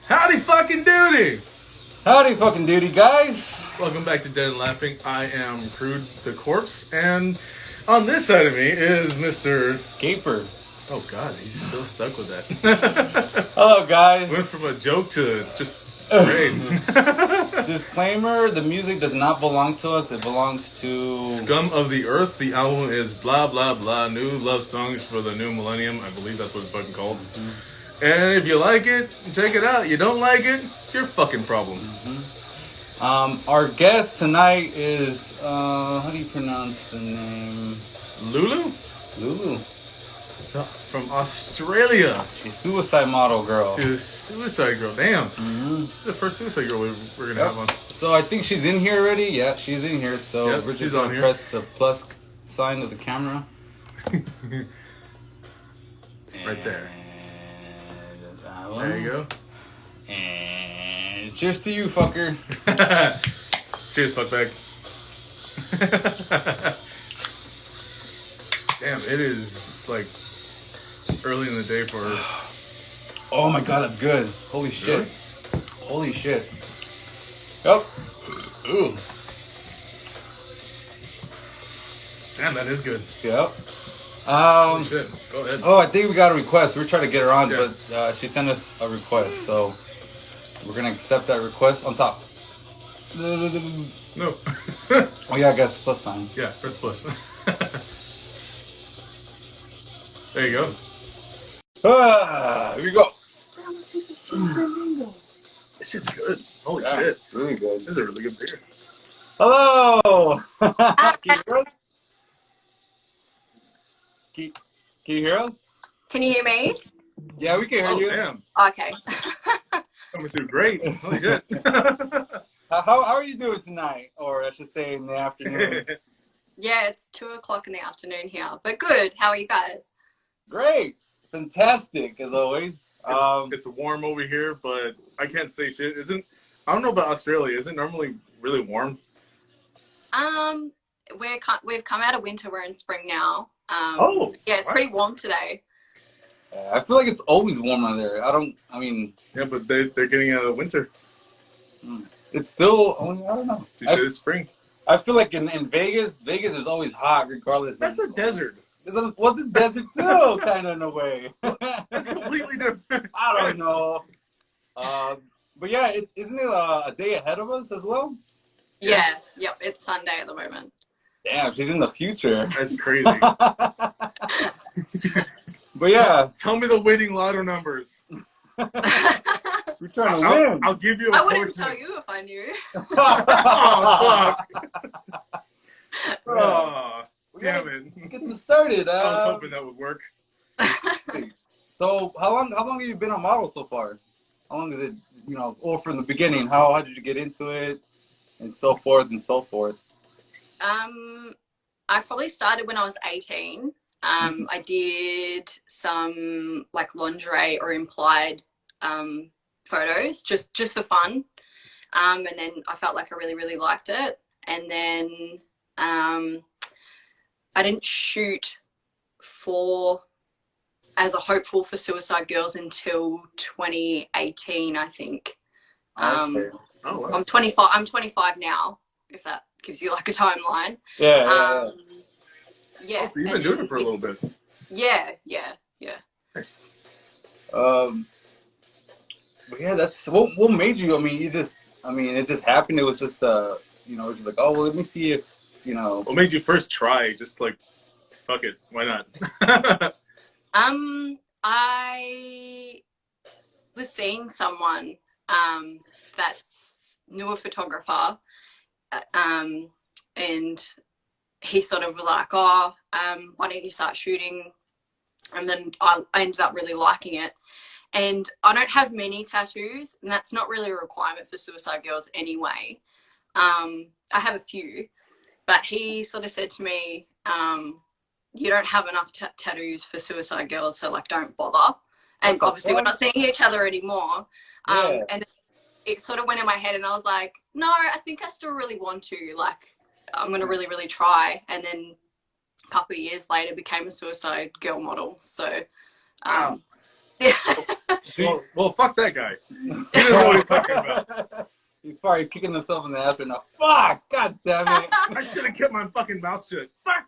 Howdy fucking doody! Howdy fucking duty, guys. Welcome back to Dead and Laughing. I am Crude the Corpse, and on this side of me is Mr. Gaper. Oh god, he's still stuck with that. Hello, guys. Went from a joke to just great. Disclaimer, the music does not belong to us. It belongs to... Scum of the Earth. The album is blah blah blah. New love songs for the new millennium. I believe that's what it's fucking called. Mm-hmm. And if you like it, check it out. You don't like it, it's your fucking problem. Mm-hmm. Our guest tonight is, how do you pronounce the name? Lulu? Lulu. From Australia. She's a suicide model girl. She's a suicide girl. Damn. Mm-hmm. The first suicide girl we're going to have on. So I think she's in here already. Yeah, she's in here. So we're just going to press the plus sign of the camera. Right there. There you go. And cheers to you, fucker. Cheers, fuckbag. Damn, it is like early in the day for... Oh my god, that's good. Holy shit. Really? Holy shit. Yep. Ooh. Damn, that is good. Yep. Holy shit. Go ahead. Oh, I think we got a request. We're trying to get her on, Yeah. but she sent us a request, so we're gonna accept that request on top. No. Oh yeah, I guess plus sign. Yeah, press plus. There you go. Here we go. This shit's good. Holy Yeah, shit. really good. This is a really good beer. Hello! Can you hear us? Can you hear us? Can you hear me? Yeah, we can hear Oh, you. damn. Okay. Coming through great. Holy shit. How are you doing tonight? Or I should say in the afternoon. Yeah, it's 2:00 in the afternoon here, but good. How are you guys? Great. Fantastic, as always. It's warm over here, but I can't say shit. I don't know about Australia. Is it normally really warm? We've come out of winter. We're in spring now. Yeah, it's pretty warm today. I feel like it's always warm out there. Yeah, but they're getting out of winter. It's still, I don't know. You said it's spring. I feel like in Vegas is always hot regardless. That's a desert. What's the desert too, kind of in a way. That's completely different. I don't know. But yeah, isn't it a day ahead of us as well? Yeah. Yep. It's Sunday at the moment. Damn, she's in the future. That's crazy. But yeah. Tell me the winning lotto numbers. We're trying to win. I'll give you a I wouldn't fortune. tell you if I knew. Oh, fuck. Oh, damn it. Let's get this started. I was hoping that would work. So, how long have you been a model so far? How long is it, or from the beginning? How did you get into it? And so forth and so forth. I probably started when I was 18. I did some like lingerie or implied photos just for fun. And then I felt like I really, really liked it. And then I didn't shoot as a hopeful for Suicide Girls until 2018, I think. Okay. Oh, wow. I'm 25 now, if that gives you like a timeline. Yeah. Yeah. Oh, so you've been doing it for a little bit. Yeah. Nice. But yeah, that's what made you. It just happened. It was just it's just like, oh well, let me see if What made you first try? Just like, fuck it, why not? I was seeing someone that's newer photographer, and he sort of was like, why don't you start shooting? And then I ended up really liking it. And I don't have many tattoos, and that's not really a requirement for Suicide Girls anyway. I have a few, but he sort of said to me, you don't have enough tattoos for Suicide Girls, so like don't bother. And obviously we're not seeing each other anymore. And it sort of went in my head, and I was like, no, I think I still really want to. Like, I'm going to really, really try. And then a couple of years later became a Suicide Girl model. So Yeah. Well, fuck that guy. He doesn't know what he's talking about. He's probably kicking himself in the ass right now. Fuck! God damn it! I should have kept my fucking mouth shut. Fuck!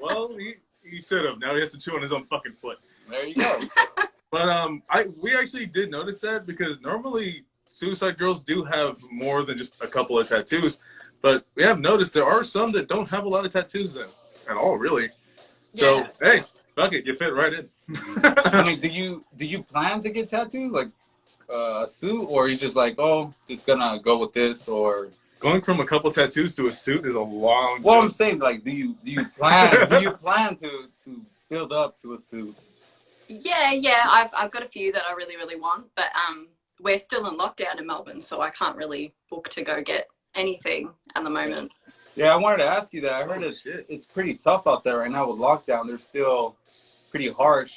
Well, he should have. Now he has to chew on his own fucking foot. There you go. But we actually did notice that because normally suicide girls do have more than just a couple of tattoos, but we have noticed there are some that don't have a lot of tattoos then at all, really. So Yeah. hey, fuck it, you fit right in. I mean, do you plan to get tattooed, like a suit, or are you just like, oh, just gonna go with this, or? Going from a couple tattoos to a suit is a long. Well, I'm saying, like, do you plan to build up to a suit? Yeah. I've got a few that I really, really want, but we're still in lockdown in Melbourne, so I can't really book to go get anything at the moment. Yeah, I wanted to ask you that. I heard Shit. it's pretty tough out there right now with lockdown. They're still pretty harsh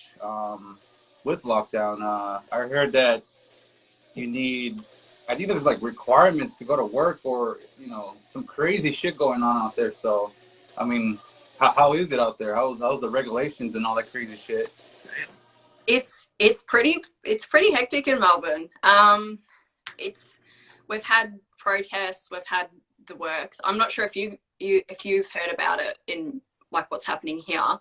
with lockdown. I heard that you need, I think there's like requirements to go to work, or some crazy shit going on out there. So, I mean, how is it out there? How's the regulations and all that crazy shit? It's pretty hectic in Melbourne. We've had protests, we've had the works. I'm not sure if you've heard about it in like what's happening here,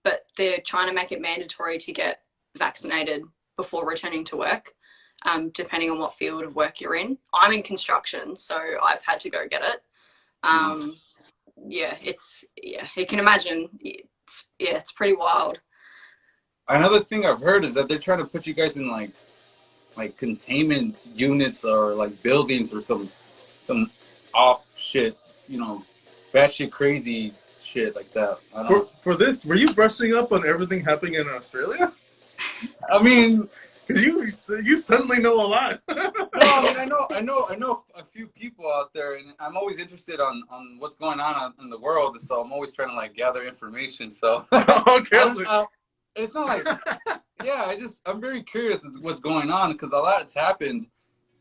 but they're trying to make it mandatory to get vaccinated before returning to work, depending on what field of work you're in. I'm in construction, so I've had to go get it. You can imagine. It's pretty wild. Another thing I've heard is that they're trying to put you guys in like containment units or like buildings or some off shit, batshit crazy shit like that. For this, were you brushing up on everything happening in Australia? I mean, because you suddenly know a lot. no, I mean, I know a few people out there, and I'm always interested on what's going on in the world, so I'm always trying to like gather information. So Okay. it's not like, yeah, I'm very curious as to what's going on, because a lot's happened,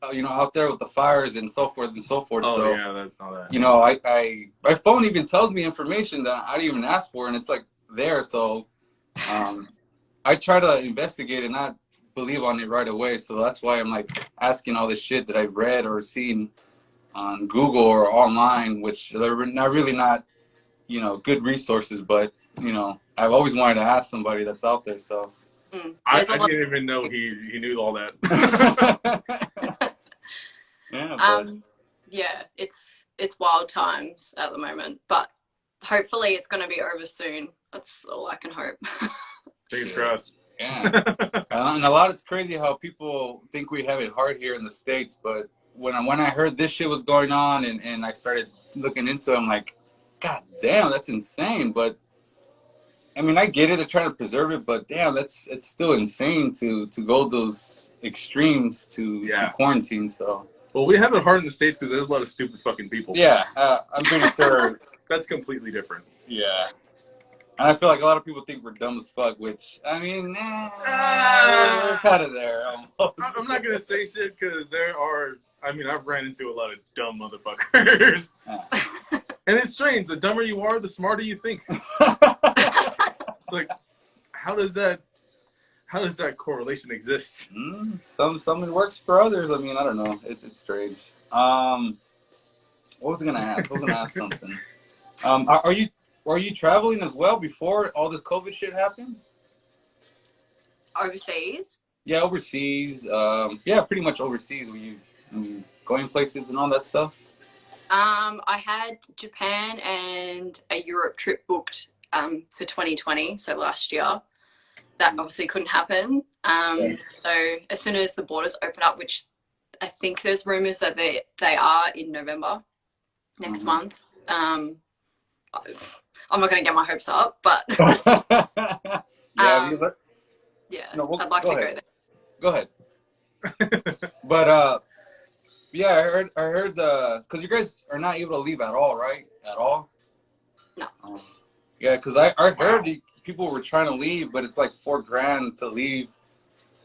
out there with the fires and so forth and so forth. Oh, so, yeah, all that. My phone even tells me information that I didn't even ask for, and it's like there. So, I try to investigate and not believe on it right away. So that's why I'm like asking all this shit that I've read or seen on Google or online, which they're not really good resources, but I've always wanted to ask somebody that's out there. So I didn't even know he knew all that. Yeah, It's wild times at the moment, but hopefully it's going to be over soon. That's all I can hope. Fingers crossed. Yeah, and a lot, it's crazy how people think we have it hard here in the States, but when I heard this shit was going on and I started looking into it, I'm like, God damn, that's insane. But I mean, I get it, they're trying to preserve it, but damn, it's still insane to go those extremes to quarantine. So, well, we have it hard in the States because there's a lot of stupid fucking people. Yeah, I'm pretty sure that's completely different. Yeah. And I feel like a lot of people think we're dumb as fuck, which, I mean, we're kind of there almost. I'm not going to say shit because I've ran into a lot of dumb motherfuckers. And it's strange. The dumber you are, the smarter you think. Like, how does that correlation exist? Some it works for others. I mean, I don't know. It's strange. What was I going to ask? I was going to ask something. Are you traveling as well before all this COVID shit happened? Overseas? Yeah, overseas. Yeah, pretty much overseas. Were you going places and all that stuff? I had Japan and a Europe trip booked for 2020, so last year. That obviously couldn't happen. So as soon as the borders open up, which I think there's rumors that they are in November next month. I'm not going to get my hopes up, but I'd like to go there. Go ahead. But yeah, I heard because you guys are not able to leave at all, right? At all? No. Yeah, because I heard people were trying to leave, but it's like $4,000 to leave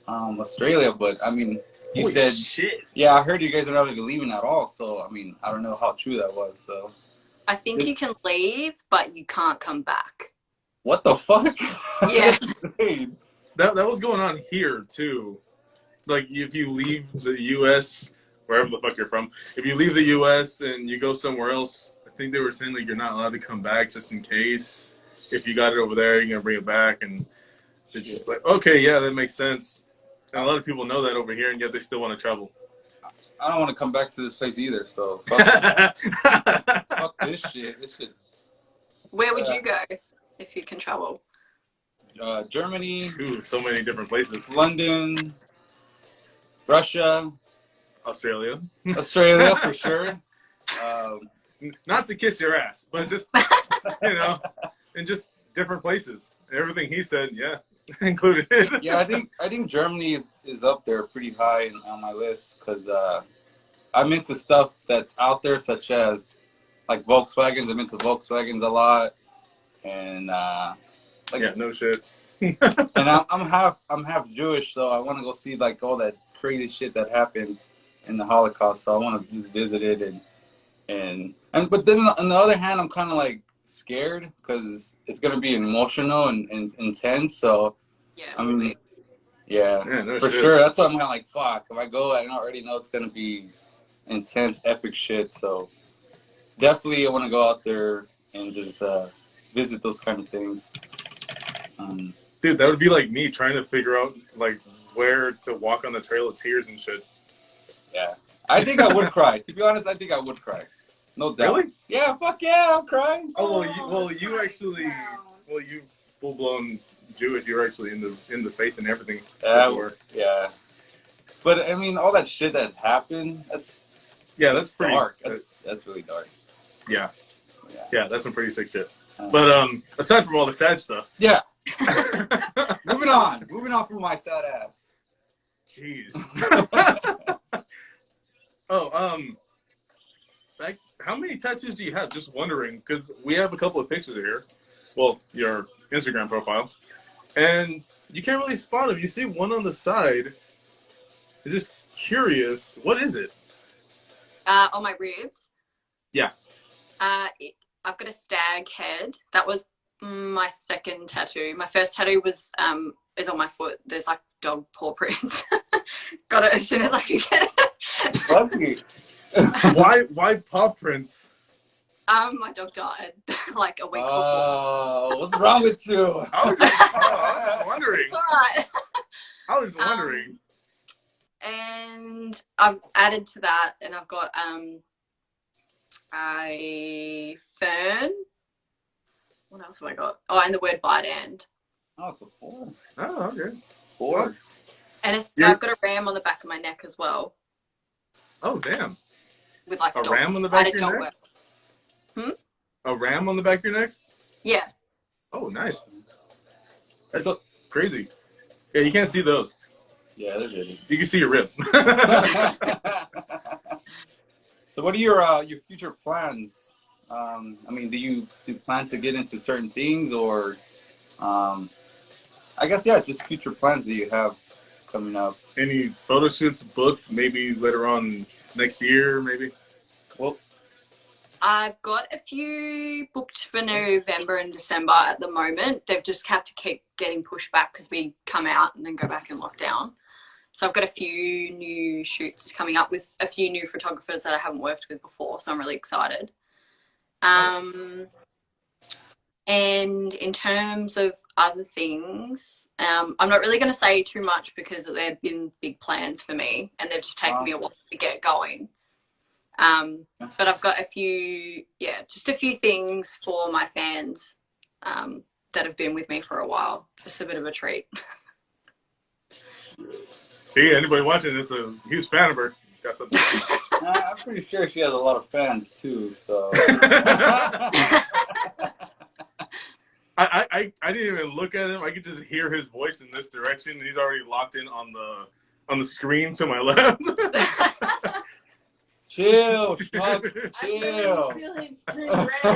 Australia. But I mean, you said shit. Yeah, I heard you guys are not even leaving at all. So I mean, I don't know how true that was. So I think you can leave, but you can't come back. What the fuck? Yeah. that was going on here too. Like if you leave the U.S., wherever the fuck you're from, if you leave the U.S. and you go somewhere else, I think they were saying like you're not allowed to come back just in case. If you got it over there, you're gonna bring it back, and it's just like, okay, yeah, that makes sense. And a lot of people know that over here, and yet they still want to travel. I don't want to come back to this place either, so fuck this shit. This shit's... Where would you go if you can travel? Germany. Ooh, so many different places. London. Russia. Australia For sure. Not to kiss your ass, but just, in just different places. Everything he said, yeah, included. Yeah, I think Germany is up there pretty high on my list because I'm into stuff that's out there, such as like Volkswagens. I'm into Volkswagens a lot, and yeah, no shit. And I'm half Jewish, so I want to go see like all that crazy shit that happened in the Holocaust. So I want to just visit it and but then on the other hand, I'm kind of like scared because it's gonna be emotional and intense. So Yeah, I mean, movie. yeah, no for shit. sure. That's why I'm kind of like, fuck. If I go, I already know it's gonna be intense, epic shit. So definitely, I want to go out there and just visit those kind of things. Dude, that would be like me trying to figure out like where to walk on the Trail of Tears and shit. Yeah, I think I would cry. To be honest, I think I would cry. No doubt. Really? Yeah, fuck yeah, I'll cry. Oh you full blown Jewish. You're actually in the faith and everything. Yeah. But I mean, all that shit that happened, that's pretty dark. That's really dark. Yeah, that's some pretty sick shit. Uh, But aside from all the sad stuff, yeah. Moving on from my sad ass. jeez. Like, how many tattoos do you have? Just wondering, because we have a couple of pictures here. Well, your Instagram profile, and you can't really spot them. You see one on the side. I'm just curious. What is it? On my ribs. Yeah. I've got a stag head. That was my second tattoo. My first tattoo was is on my foot. There's like dog paw prints. Got it as soon as I could get it. Lucky. Why paw prints? My dog died like a week before. Oh, what's wrong with you? I was just wondering. It's alright. I was wondering. And I've added to that, and I've got a fern. What else have I got? Oh, and the word bite end. Oh, so 4. Oh, okay. 4. And I've got a ram on the back of my neck as well. Oh, damn. With like A ram on the back of your neck? A ram on the back of your neck? Yeah. Oh, nice. That's so crazy. Yeah, you can't see those. Yeah, they're good. You can see your rib. So what are your future plans? I mean, do you plan to get into certain things, or I guess, yeah, just future plans that you have coming up? Any photo shoots booked? Maybe later on next year, maybe? Well, I've got a few booked for November and December at the moment. They've just had to keep getting pushed back because we come out and then go back in lockdown. So I've got a few new shoots coming up with a few new photographers that I haven't worked with before. So I'm really excited. And in terms of other things, I'm not really going to say too much because they've been big plans for me and they've just taken me a while to get going. But I've got just a few things for my fans that have been with me for a while. Just a bit of a treat. See, anybody watching, it's a huge fan of her. Got something. I'm pretty sure she has a lot of fans too, so. I didn't even look at him. I could just hear his voice in this direction, and he's already locked in on the screen to my left. Chill, Chuck, chill.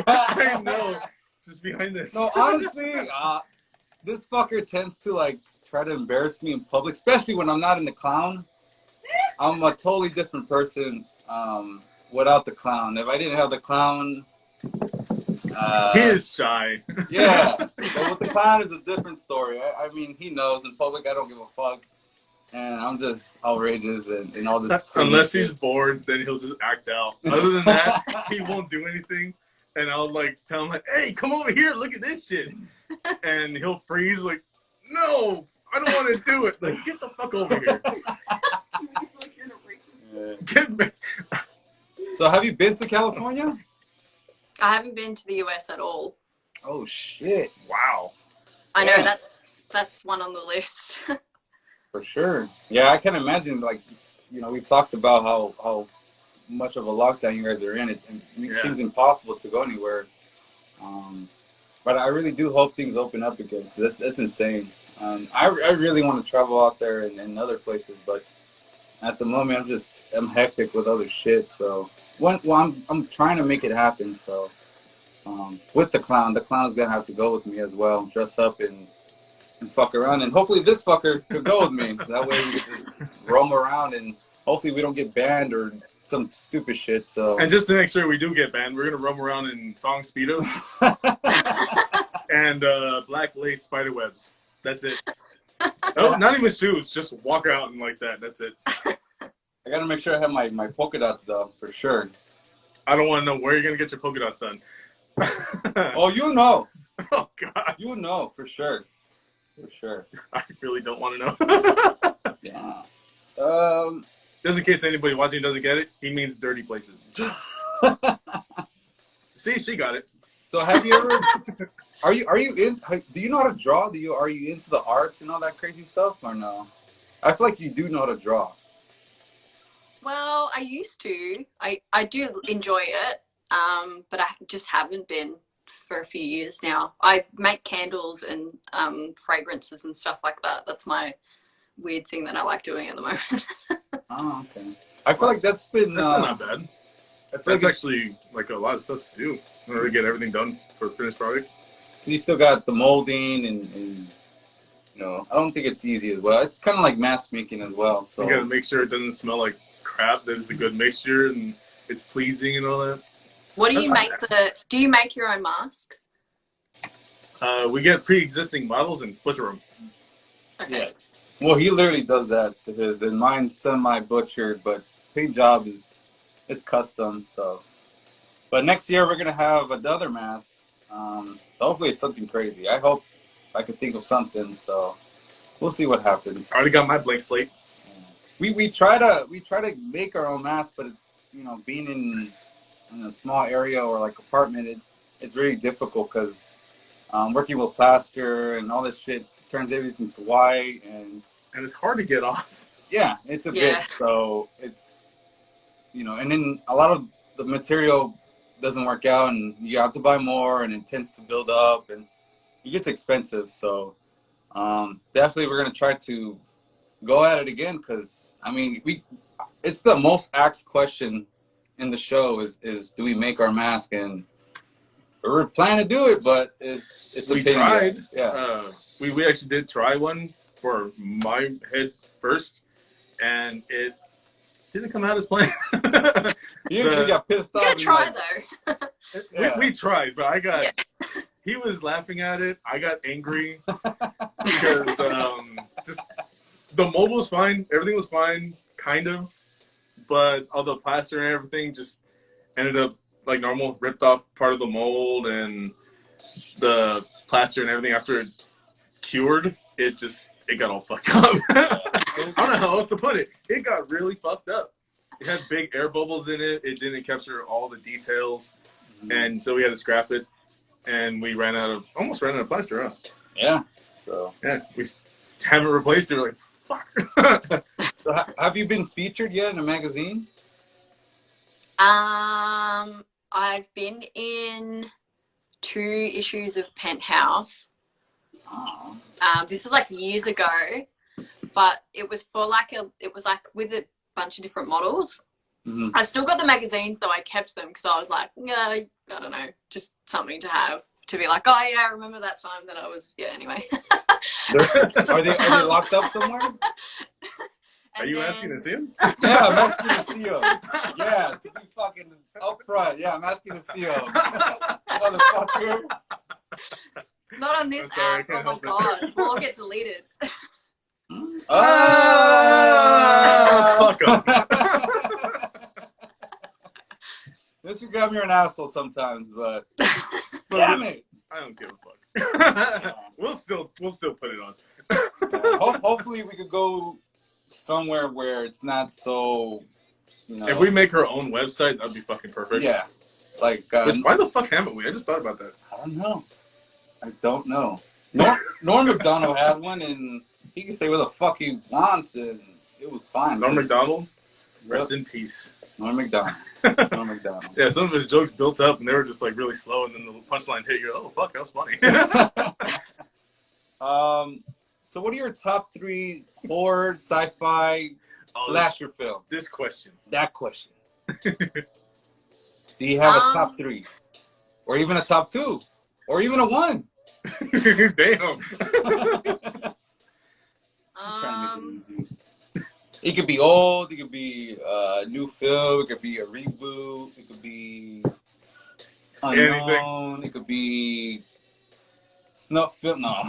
I know. Just behind this. No, honestly, this fucker tends to like try to embarrass me in public, especially when I'm not in the clown. I'm a totally different person without the clown. If I didn't have the clown, He is shy. Yeah, but with the clown is a different story. I mean, he knows. In public, I don't give a fuck. And I'm just outrageous and all this crazy Unless shit. he's bored, then he'll just act out. Other than that, he won't do anything. And I'll like tell him like, "Hey, come over here, look at this shit." And he'll freeze like, "No, I don't want to do it." Like, get the fuck over here. Yeah. Get back. So have you been to California? I haven't been to the US at all. Oh shit! Wow. I know Yeah. that's one on the list. For sure. Yeah, I can imagine. Like, you know, we've talked about how much of a lockdown you guys are in. It seems impossible to go anywhere. But I really do hope things open up again. That's insane. I really want to travel out there and other places, but at the moment I'm hectic with other shit. So I'm trying to make it happen. So with the clown's gonna have to go with me as well. Dress up and fuck around, and hopefully this fucker could go with me. That way we can just roam around, and hopefully we don't get banned or some stupid shit. So And just to make sure we do get banned, we're gonna roam around in thong speedos and black lace spider webs. That's it. Oh, not even shoes. Just walk out and like that. That's it. I gotta make sure I have my polka dots though, for sure. I don't want to know where you're gonna get your polka dots done. Oh, you know. Oh God. You know, for sure. For sure. I really don't want to know. Yeah. Just in case anybody watching doesn't get it, he means dirty places. See, she got it. So have you ever? Are you in? Do you know how to draw? Are you into the arts and all that crazy stuff or no? I feel like you do know how to draw. Well, I used to. I do enjoy it, but I just haven't been for a few years now. I make candles and fragrances and stuff like that. That's my weird thing that I like doing at the moment. Oh, okay. I feel like that's been. That's still not bad. I feel That's like actually like a lot of stuff to do in order to get everything done for the finished product. you still got the molding and you know, I don't think it's easy as well. It's kind of like mask making as well. So You gotta make sure it doesn't smell like crap, that it's a good mixture and it's pleasing and all that. What do you make do you make your own masks? We get pre-existing models and butcher them. Okay. yes. Well, he literally does that to his, and mine's semi-butchered, but paint job is custom. So, but next year we're gonna have another mask. So hopefully it's something crazy. I hope I could think of something. So we'll see what happens. I already got my blank slate. We try to make our own masks, but you know, being in a small area or like apartment, it's really difficult because working with plaster and all this shit turns everything to white And it's hard to get off. yeah, it's a Yeah. bit. So it's, you know, and then a lot of the material doesn't work out, and you have to buy more, and it tends to build up, and it gets expensive. So definitely we're gonna try to go at it again, because I mean, it's the most asked question in the show is do we make our mask, and we're planning to do it, but it's a We pain in the tried. ass. Yeah. We actually did try one for my head first, and it didn't come out as planned. You actually got pissed You off. gotta and try like, though. Yeah. We tried, but I got. Yeah. He was laughing at it. I got angry because just the mold was fine. Everything was fine, kind of, but all the plaster and everything just ended up like normal, ripped off part of the mold, and the plaster and everything after it cured, it got all fucked up. I don't know how else to put it. It got really fucked up. It had big air bubbles in it. It didn't capture all the details, and so we had to scrap it. And we almost ran out of plaster, huh? Yeah. So, Yeah, we haven't replaced it. We're like, fuck. so have you been featured yet in a magazine? I've been in 2 issues of Penthouse. Oh. This is like years ago, but it was with a bunch of different models. Mm-hmm. I still got the magazines, though. I kept them because I was like, yeah, I don't know, just something to have to be like, oh yeah, I remember that time that I was, yeah, anyway. Are they locked up somewhere? Are you asking to see him? Yeah, I'm asking to see them. Yeah, to be fucking fucking up front. Yeah, I'm asking to see him. Motherfucker. Not on this I'm sorry, I app. can't Oh my help it. god, we'll all get deleted. Fuck up. Instagram, you're an asshole sometimes, but damn it. I don't give a fuck. We'll still put it on. Hopefully we could go somewhere where it's not so, If we make our own website, that'd be fucking perfect. Yeah. Like, Why the fuck haven't we? I just thought about that. I don't know. Norm McDonald had one, and he can say what the fuck he wants, and it was fine. Norm McDonald, rest in peace. Norm McDonald. Norm McDonald. Yeah, some of his jokes built up, and they were just like really slow, and then the punchline hit you. Oh fuck, that was funny. So what are your top 3 horror, sci-fi, slasher films? This question. That question. Do you have a top 3? Or even a top 2? Or even a 1? Damn. It could be old, it could be a new film, it could be a reboot, it could be unknown, it could be snuff film. No.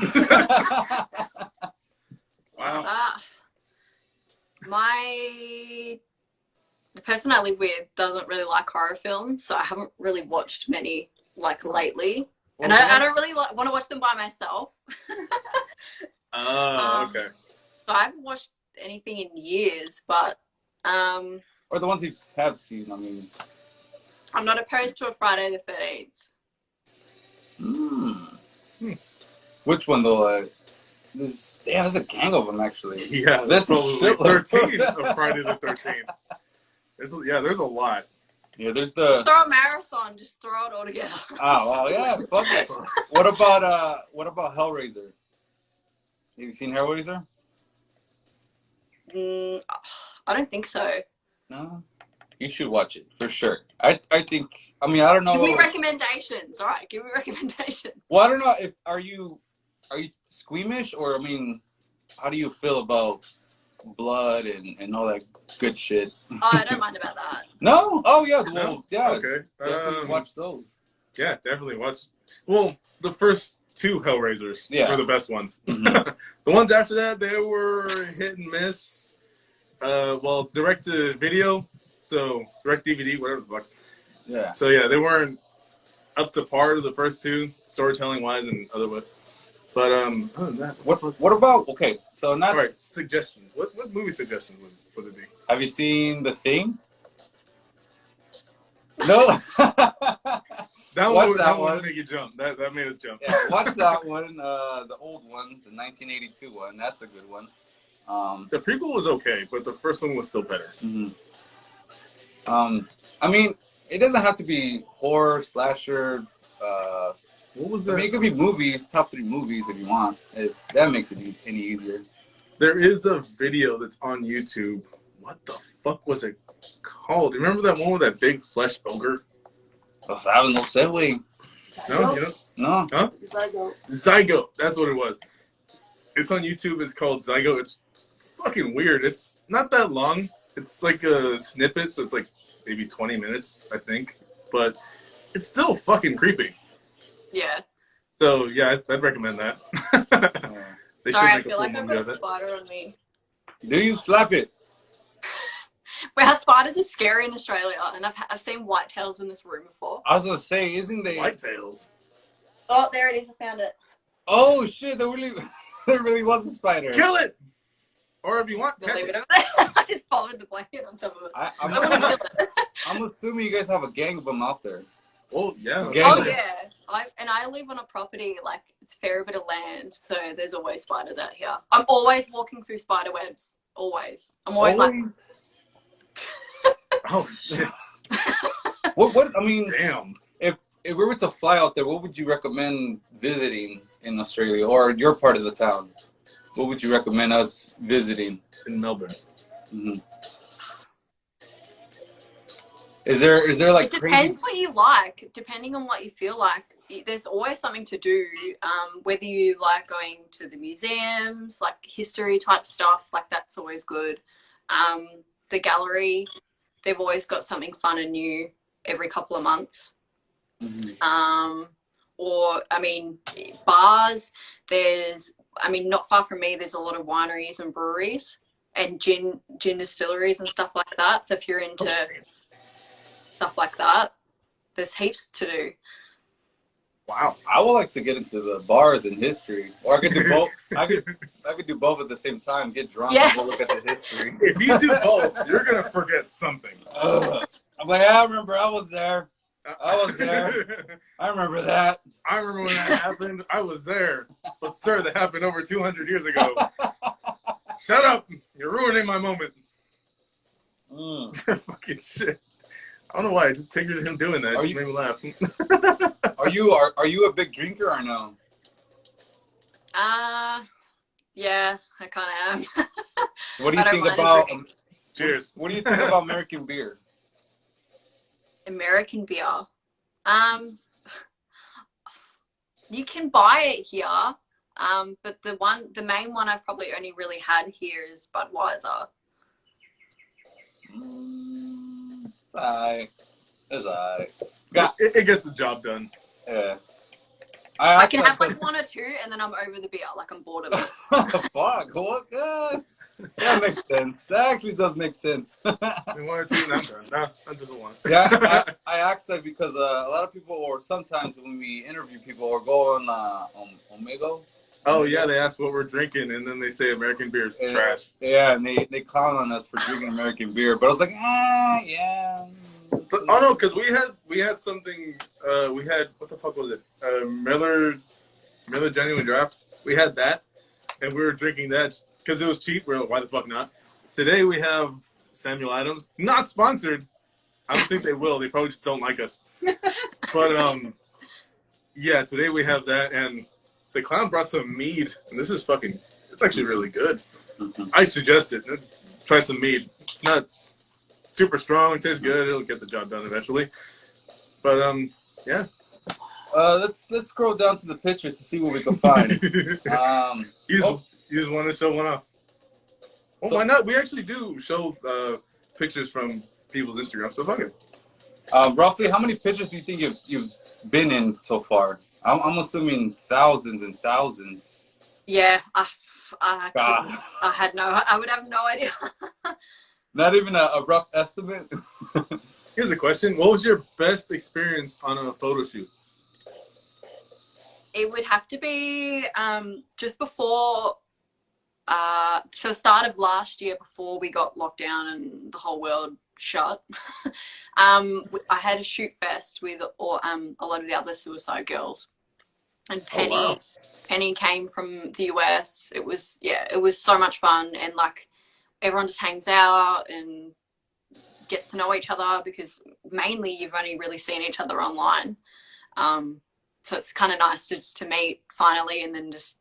Wow. The person I live with doesn't really like horror films, so I haven't really watched many like lately. And I don't really want to watch them by myself. Okay. So I haven't watched anything in years, but Or the ones you have seen, I mean. I'm not opposed to a Friday the 13th. Which one though? There's a gang of them actually. Yeah, this is probably 13 of Friday the 13th. There's a lot. Yeah, there's the. Throw a marathon, just throw it all together. Oh well, yeah, fuck it. What about Hellraiser? Have you seen Hellraiser? I don't think so. No, you should watch it for sure. I think. I mean, I don't know. Give me recommendations. All right, give me recommendations. Well, I don't know if are you squeamish, or I mean, how do you feel about blood and all that good shit? Oh, I don't mind about that. No? Oh yeah, well, yeah. Okay. Definitely watch those. Yeah, definitely watch. Well, the first 2 Hellraisers were the best ones. Mm-hmm. The ones after that, they were hit and miss. Well, direct to video, so direct DVD, whatever the fuck. Yeah. So yeah, they weren't up to par to the first 2, storytelling wise and otherwise. But other than that, What about so not. All right, suggestions. What movie suggestions would it be? Have you seen The Thing? No. That Watch one one. would make you jump. That made us jump. Yeah, watch that one. The old one, the 1982 one. That's a good one. The prequel was okay, but the first one was still better. Mm-hmm. I mean, it doesn't have to be horror, slasher. What was that? I mean, it could be movies, top 3 movies if you want. If that makes it any easier. There is a video that's on YouTube. What the fuck was it called? Remember that one with that big flesh ogre? No segue. No, you know? No. Huh? Zygote. That's what it was. It's on YouTube. It's called Zygote. It's fucking weird. It's not that long. It's like a snippet, so it's like maybe 20 minutes, I think. But it's still fucking creepy. Yeah. So, yeah, I'd recommend that. They Sorry, I make feel like I've got a movie of it. spider on me. Do you slap it? Well, spiders are scary in Australia, and I've seen whitetails in this room before. I was gonna say, isn't they? Whitetails. Oh, there it is. I found it. Oh shit! There really was a spider. Kill it! Or if you want, We'll catch leave it. it over there. I just folded the blanket on top of it. I don't want to kill it. I'm assuming you guys have a gang of them out there. Oh, yeah. Yeah. Oh yeah, I live on a property, like it's a fair bit of land, so there's always spiders out here. I'm always walking through spider webs. Always. I'm always like. Oh shit! What? I mean, Damn. if we were to fly out there, what would you recommend visiting in Australia or your part of the town? What would you recommend us visiting In Melbourne. Mm-hmm. Is there like It depends crazy... what you like. Depending on what you feel like, there's always something to do. Whether you like going to the museums, like history type stuff, like that's always good. The gallery, they've always got something fun and new. every couple of months. Mm-hmm. Or, I mean, bars, not far from me, there's a lot of wineries and breweries and gin distilleries and stuff like that. So if you're into stuff like that, there's heaps to do. Wow. I would like to get into the bars and history, or I could do both. I could do both at the same time. Get drunk and go look at the history. If you do both, you're gonna forget something. I'm like, I remember. I was there. I was there. I remember that. I remember when that happened. I was there. But sir, that happened over 200 years ago. Shut up! You're ruining my moment. Fucking shit. I don't know why. I just pictured him doing that. It just made me laugh. Are you a big drinker or no? Yeah, I kind of am. What do you think about? Cheers. What do you think about American beer? American beer. You can buy it here. But the main one I've probably only really had here is Budweiser. It's alright. It gets the job done. Yeah. I can have like one or two, and then I'm over the beer. Like I'm bored of it. Fuck. What? Good. That makes sense. That actually does make sense. One or two, and I'm done. No, I just want. Yeah, I asked that because a lot of people, or sometimes when we interview people, or go on Omega. Oh yeah, they ask what we're drinking, and then they say American beer is trash. Yeah, and they clown on us for drinking American beer, but I was like, yeah. So, oh no, because we had something. We had, what the fuck was it? Miller Genuine Draft. We had that, and we were drinking that because it was cheap. We're like, why the fuck not? Today we have Samuel Adams, not sponsored. I don't think they will. They probably just don't like us. But yeah, today we have that, and the clown brought some mead, and this is fucking. It's actually really good. I suggest it. Try some mead. It's not super strong. It tastes good. It'll get the job done eventually. But yeah. Let's scroll down to the pictures to see what we can find. You just want to show one off. Well, so, why not? We actually do show pictures from people's Instagram. So fuck it. Roughly, how many pictures do you think you've been in so far? I'm assuming thousands and thousands. Yeah, I would have no idea. Not even a rough estimate? Here's a question. What was your best experience on a photo shoot? It would have to be just before, so start of last year, before we got locked down and the whole world shut. I had a shoot fest with a lot of the other suicide girls. And Penny came from the US. It was so much fun, and like everyone just hangs out and gets to know each other, because mainly you've only really seen each other online. So it's kind of nice just to meet finally, and then just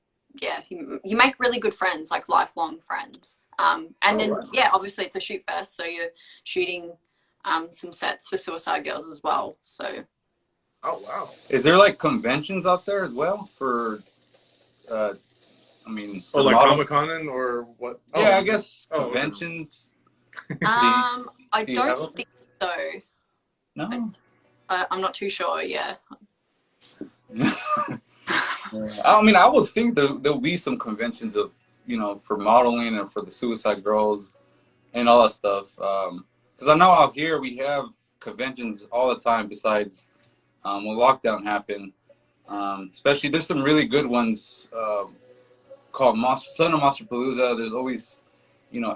you make really good friends, like lifelong friends. Obviously it's a shoot fest, so you're shooting some sets for suicide girls as well. So. Oh wow! Is there like conventions out there as well for? Like Comic-Con or what? Oh, yeah, I guess conventions. I don't think so. No, I'm not too sure. Yeah. I mean, I would think there'll be some conventions of, for modeling and for the suicide girls and all that stuff. Because I know out here we have conventions all the time. Besides when lockdown happened, especially there's some really good ones called Son of Monsterpalooza. There's always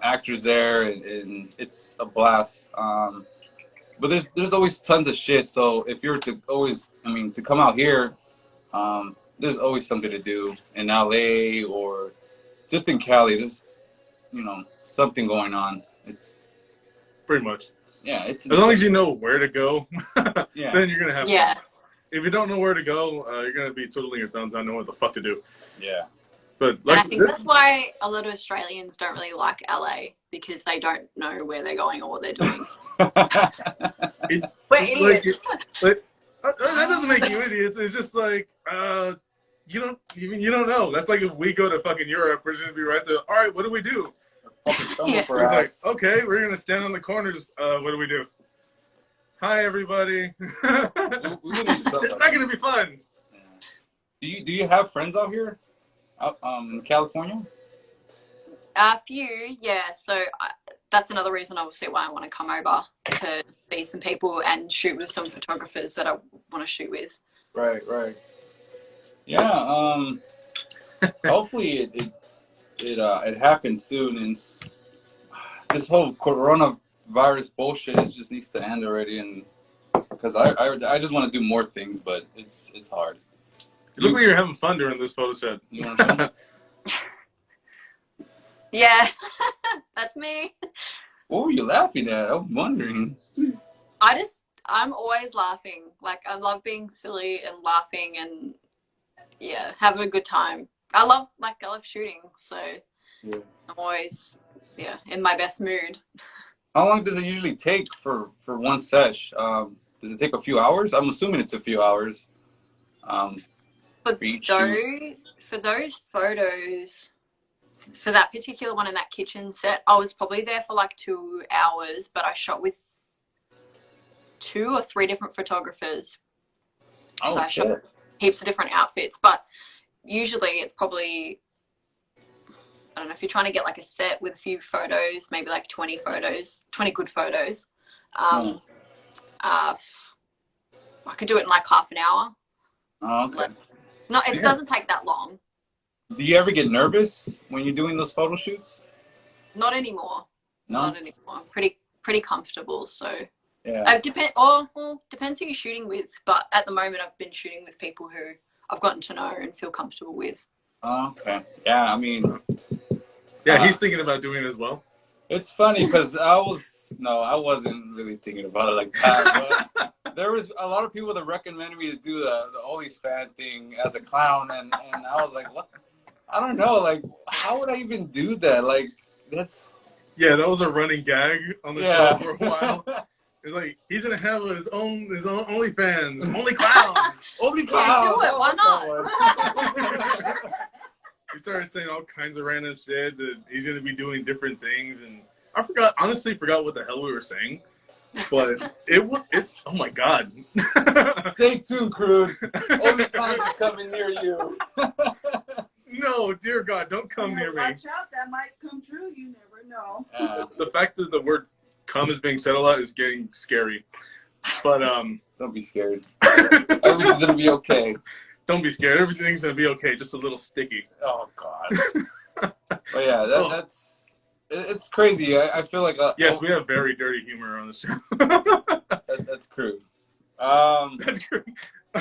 actors there, and it's a blast. But there's always tons of shit. So if you're to come out here, there's always something to do in LA or just in Cali. There's something going on. It's pretty much. Yeah, it's as long as you know where to go, then you're gonna have fun. If you don't know where to go, you're gonna be twiddling your thumbs, not knowing what the fuck to do. Yeah. But I think that's why a lot of Australians don't really like LA, because they don't know where they're going or what they're doing. We're idiots. That doesn't make you idiots. It's just like you don't know. That's like if we go to fucking Europe, we're just gonna be right there. All right, what do we do? It's like, okay, we're gonna stand on the corners. What do we do? Hi, everybody. We It's not gonna be fun. Yeah. Do you have friends out here, in California? A few, yeah. So that's another reason, obviously, why I want to come over to see some people and shoot with some photographers that I want to shoot with. Right. Yeah. Hopefully it happens soon, and this whole coronavirus bullshit just needs to end already. And because I just want to do more things, but it's hard. You look like you're having fun during this photo set. You know what I'm saying? Yeah, that's me. What were you laughing at? I'm wondering. I'm always laughing. Like, I love being silly and laughing and, yeah, having a good time. I love shooting, so yeah. I'm always, yeah, in my best mood. How long does it usually take for one sesh? Does it take a few hours? I'm assuming it's a few hours. For those photos, for that particular one in that kitchen set, I was probably there for like 2 hours, but I shot with 2 or 3 different photographers. Oh, so I shot heaps of different outfits, but usually it's probably, I don't know, if you're trying to get like a set with a few photos, maybe like 20 good photos. I could do it in like half an hour. Oh, okay. It doesn't take that long. Do you ever get nervous when you're doing those photo shoots? Not anymore. No? Not anymore. I'm pretty comfortable. So yeah. Depends who you're shooting with. But at the moment, I've been shooting with people who I've gotten to know and feel comfortable with. Oh, okay. Yeah, I mean. Yeah, he's thinking about doing it as well. It's funny because I wasn't really thinking about it like that. But there was a lot of people that recommended me to do the OnlyFans thing as a clown, and I was like, what? I don't know. Like, how would I even do that? Like, that's. Yeah, that was a running gag on the show for a while. It's like he's gonna have his own OnlyFans, only clowns, only clowns. Yeah, do it. Why not? He started saying all kinds of random shit that he's gonna be doing different things, and I honestly forgot what the hell we were saying. But it's oh my god. Stay tuned, Crude. OnlyFans is coming near you. No, dear God, don't come near me. Watch out, that might come true. You never know. The fact that the word "cum" is being said a lot is getting scary. But don't be scared. Everything's gonna be okay. Don't be scared. Everything's gonna be okay. Just a little sticky. Oh God. But yeah, it's crazy. I feel like yes, we have very dirty humor on the show. That's crude. That's crude.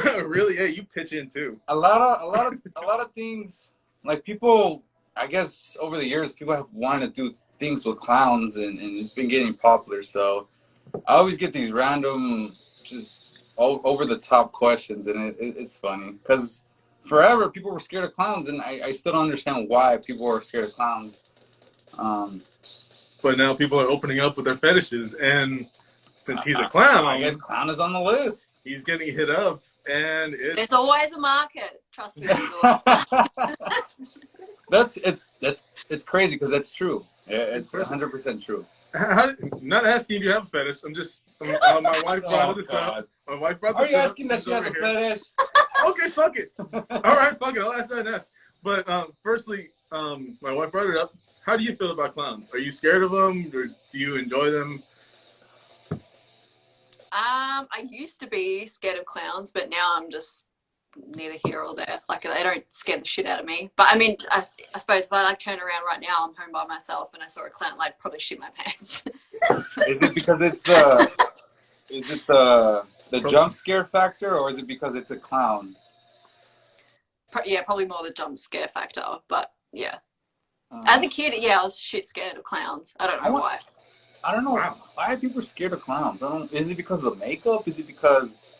Really? Yeah, you pitch in too. A lot of things. Like people, I guess over the years, people have wanted to do things with clowns, and it's been getting popular. So I always get these random, just over the top questions, and it's funny because forever people were scared of clowns, and I still don't understand why people are scared of clowns. But now people are opening up with their fetishes, and since he's a clown, I guess clown is on the list. He's getting hit up, and there's always a market. Trust me. It's crazy because that's true. It's 100% true. Not asking if you have a fetish. My wife brought this up. My wife brought this up. Are you asking that she has a fetish? Okay, fuck it. All right, fuck it. I'll ask that next. But firstly, my wife brought it up. How do you feel about clowns? Are you scared of them, or do you enjoy them? I used to be scared of clowns, but now I'm just neither here or there. Like, they don't scare the shit out of me. But I mean, I suppose if I turn around right now, I'm home by myself, and I saw a clown, I'd probably shit my pants. Is it because it's the jump scare factor, or is it because it's a clown? Yeah, probably more the jump scare factor. But yeah, as a kid, yeah, I was shit scared of clowns. I don't know why. I don't know why are people scared of clowns. Is it because of the makeup? Is it because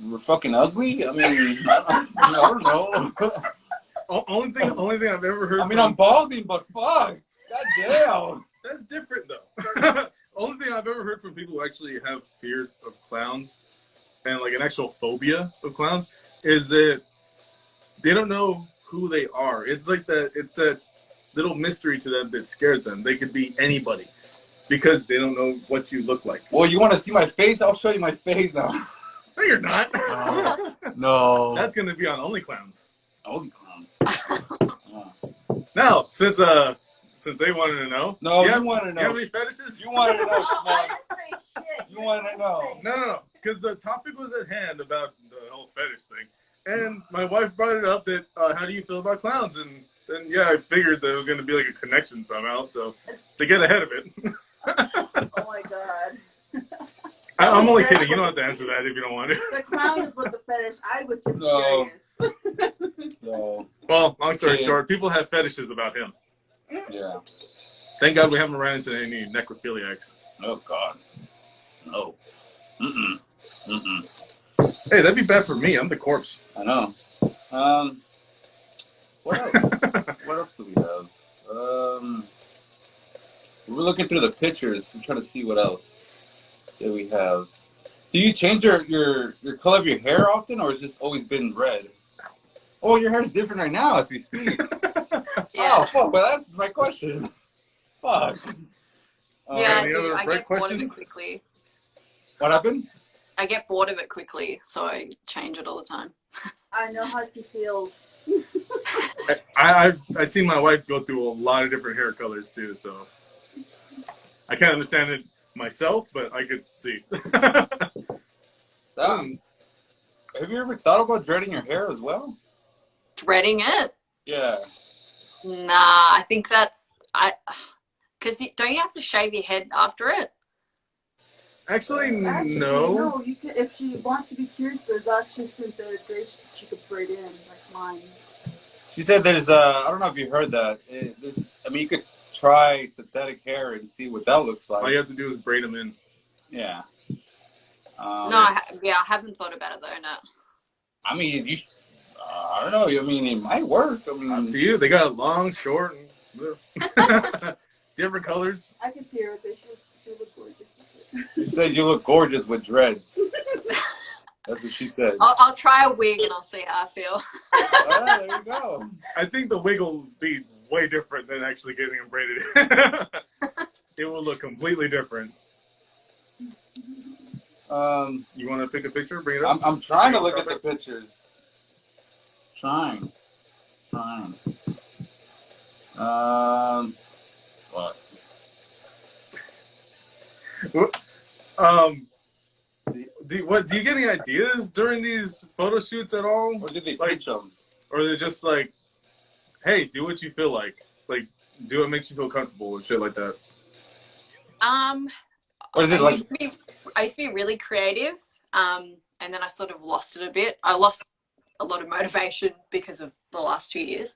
we're fucking ugly? I mean, I don't know. Only thing I've ever heard. I mean, I'm balding, but fuck, goddamn. That's different though. Only thing I've ever heard from people who actually have fears of clowns and like an actual phobia of clowns is that they don't know who they are. It's like that. It's that little mystery to them that scares them. They could be anybody. because they don't know what you look like. Well, you want to see my face? I'll show you my face now. No, you're not. No. That's gonna be on OnlyClowns. OnlyClowns. Now, since they wanted to know. No, you want to know. You have any fetishes? You wanted to know, Oh, I Schmuck. didn't say shit. You wanted to know. No, because the topic was at hand about the whole fetish thing, and my wife brought it up that how do you feel about clowns, and then yeah, I figured there was gonna be like a connection somehow, so to get ahead of it. Oh my god. I'm only kidding. You don't have to answer that if you don't want to. The clown is with the fetish. I was just No. curious. No. Well, long story Yeah. short, people have fetishes about him. Yeah. Thank God we haven't ran into any necrophiliacs. Oh, God. No. Mm-mm. Mm-mm. Hey, that'd be bad for me. I'm the corpse. I know. What else? What else do we have? We're looking through the pictures. I'm trying to see what else that we have. Do you change your color of your hair often, or has it just always been red? Oh, your hair's different right now as we speak. Yeah. Oh, fuck. Well, that's my question. Fuck. Yeah, I any do. other I great get bored of it questions? quickly. What happened? I get bored of it quickly, so I change it all the time. I know how she feels. I've seen my wife go through a lot of different hair colors too, so I can't understand it myself, but I could see. Have you ever thought about dreading your hair as well? Dreading it? Yeah. Nah, I think that's because don't you have to shave your head after it? Actually, Actually, no. no. You can, if she wants to be curious, there's actually synthetic gray she could braid in, like mine. She said there's I don't know if you heard that. You could try synthetic hair and see what that looks like. All you have to do is braid them in. Yeah. No, I haven't thought about it though. No. I mean, I don't know. I mean, it might work. I mean, Up to you. They got long, short, and different colors. I can see her with this. She look gorgeous. she said you look gorgeous with dreads. That's what she said. I'll try a wig and I'll see how I feel. Oh, there you go. I think the wig will be way different than actually getting them braided. It will look completely different. You want to pick a picture? Bring it up. I'm trying to look at the pictures. Trying. What? Do you get any ideas during these photo shoots at all? Or did they Like- pitch them? Or they're just like, hey, do what you feel like. Like, do what makes you feel comfortable and shit like that. Or is it I like? used to be really creative, and then I sort of lost it a bit. I lost a lot of motivation because of the last 2 years.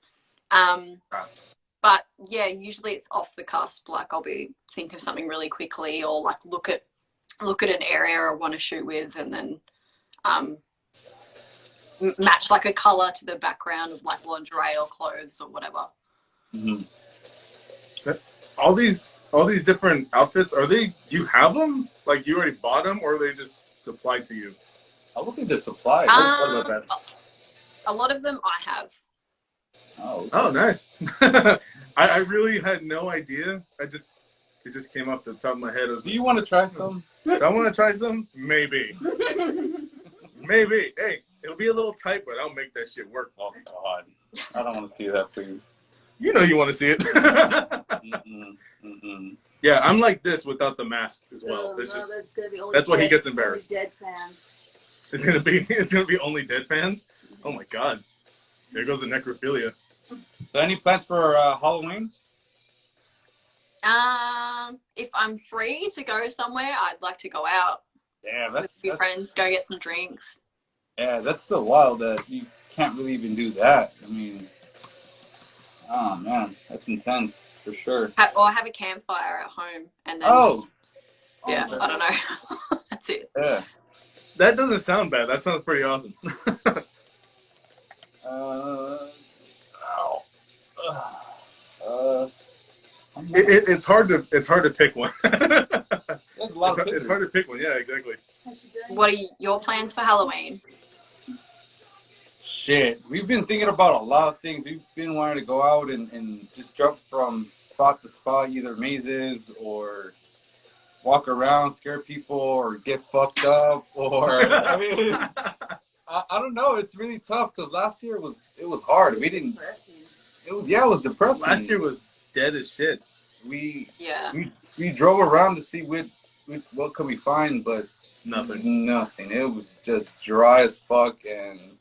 But yeah, usually it's off the cusp. Like I'll think of something really quickly, or like look at an area I want to shoot with, and then match like a color to the background of like lingerie or clothes or whatever. Mm-hmm. All these different outfits, you have them? Like you already bought them, or are they just supplied to you? I'll look at the supply. Let's talk about that. A lot of them I have. Oh. Oh, nice. I really had no idea. It just came off the top of my head. Do you want to try some? Do I want to try some? Maybe. Maybe. Hey, it'll be a little tight, but I'll make that shit work. Oh God, I don't want to see that, please. You know you want to see it. Yeah, I'm like this without the mask as well. It's just that's gonna be only that's why he dead- gets embarrassed. only Dead fans. it's gonna be only dead fans. Oh my God, there goes the necrophilia. So, any plans for Halloween? If I'm free to go somewhere, I'd like to go out Yeah, with a few friends, go get some drinks. Yeah, that's still wild that you can't really even do that. I mean, oh man, that's intense for sure. Or have a campfire at home, and then Oh, yeah, okay. I don't know. That's it. Yeah. That doesn't sound bad. That sounds pretty awesome. It's hard to pick one. There's a lot of It's hard to pick one. Yeah, exactly. Has she done? What are your plans for Halloween? Shit, we've been thinking about a lot of things. We've been wanting to go out and just jump from spot to spot, either mazes or walk around, scare people, or get fucked up, or I mean, I don't know. It's really tough because last year it was hard. We didn't. It was depressing. Last year was dead as shit. We Yeah. we drove around to see what could we find, but Nothing. It was just dry as fuck, and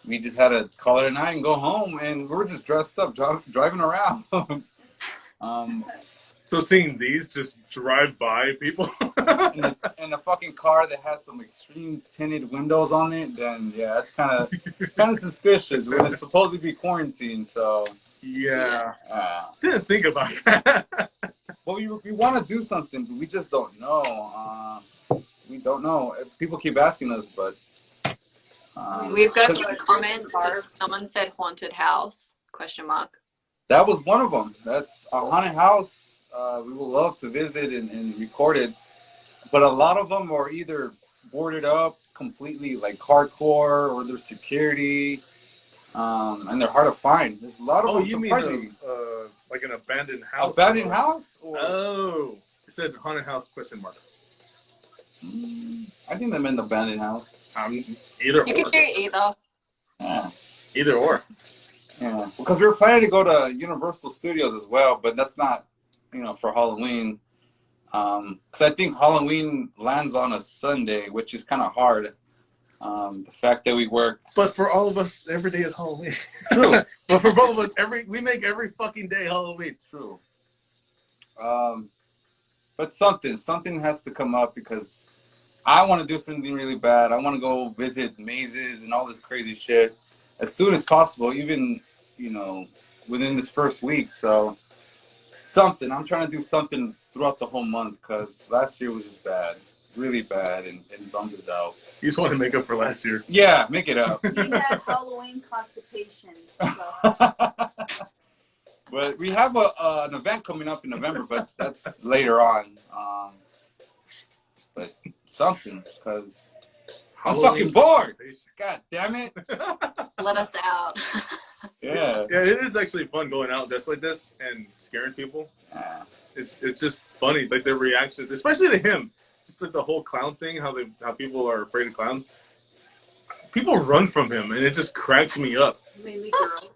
we just had to call it a night and go home. And we were just dressed up, driving around. So seeing these just drive by people in a fucking car that has some extreme tinted windows on it, then yeah, it's kind of suspicious when it's supposed to be quarantined. So yeah, didn't think about that. Well, we want to do something, but we just don't know. We don't know. People keep asking us, but we've got a few comments. Someone said haunted house ? That was one of them. That's a haunted house. We would love to visit and record it, but a lot of them are either boarded up completely, like hardcore, or there's security, and they're hard to find. There's a lot of them. You mean like an abandoned house? Abandoned house? Or... Oh, it said haunted house ? I think they meant abandoned house. Either You or. could do either. Yeah. Either or. Yeah, because we were planning to go to Universal Studios as well, but that's not, for Halloween. Because I think Halloween lands on a Sunday, which is kind of hard. The fact that we work. But for all of us, every day is Halloween. True. But for both of us, we make every fucking day Halloween. True. But something has to come up because I want to do something really bad. I want to go visit mazes and all this crazy shit as soon as possible, even, within this first week. So I'm trying to do something throughout the whole month because last year was just bad, really bad, and bummed us out. You just want to make up for last year. Yeah, make it up. We had Halloween constipation. So. But we have an event coming up in November, but that's later on. But something, because I'm fucking bored. God damn it. Let us out. Yeah. Yeah, it is actually fun going out just like this and scaring people. Yeah. It's just funny, like their reactions, especially to him. Just like the whole clown thing, how people are afraid of clowns. People run from him, and it just cracks me up. Mainly girls.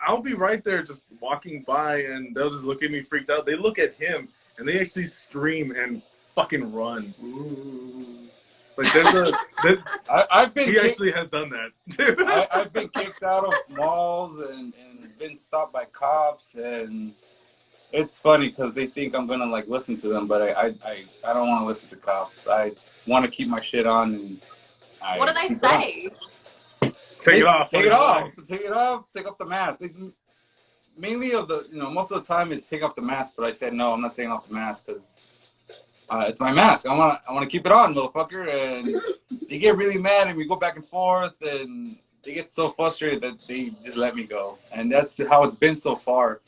I'll be right there just walking by, and they'll just look at me freaked out. They look at him, and they actually scream and fucking run. Ooh. Like he actually has done that. I've been kicked out of malls and been stopped by cops, and it's funny because they think I'm gonna listen to them, but I don't want to listen to cops. I want to keep my shit on. And what do they say? Take it off. Take it off. Take it off. Take off the mask. Mainly most of the time it's take off the mask, but I said no, I'm not taking off the mask because it's my mask. I want to keep it on, motherfucker. And they get really mad, and we go back and forth, and they get so frustrated that they just let me go. And that's how it's been so far.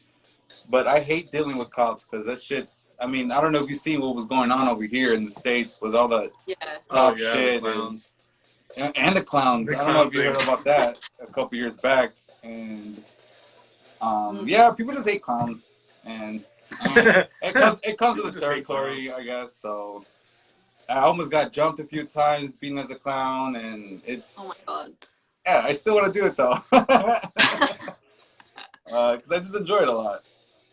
But I hate dealing with cops because that shit's. I mean, I don't know if you've seen what was going on over here in the States with all the cop shit the clowns. And the clowns. I don't know if you heard about that a couple years back. And yeah, people just hate clowns, and it comes with the territory, I guess. So I almost got jumped a few times being as a clown, and it's. Oh my god. Yeah, I still want to do it though, because I just enjoy it a lot.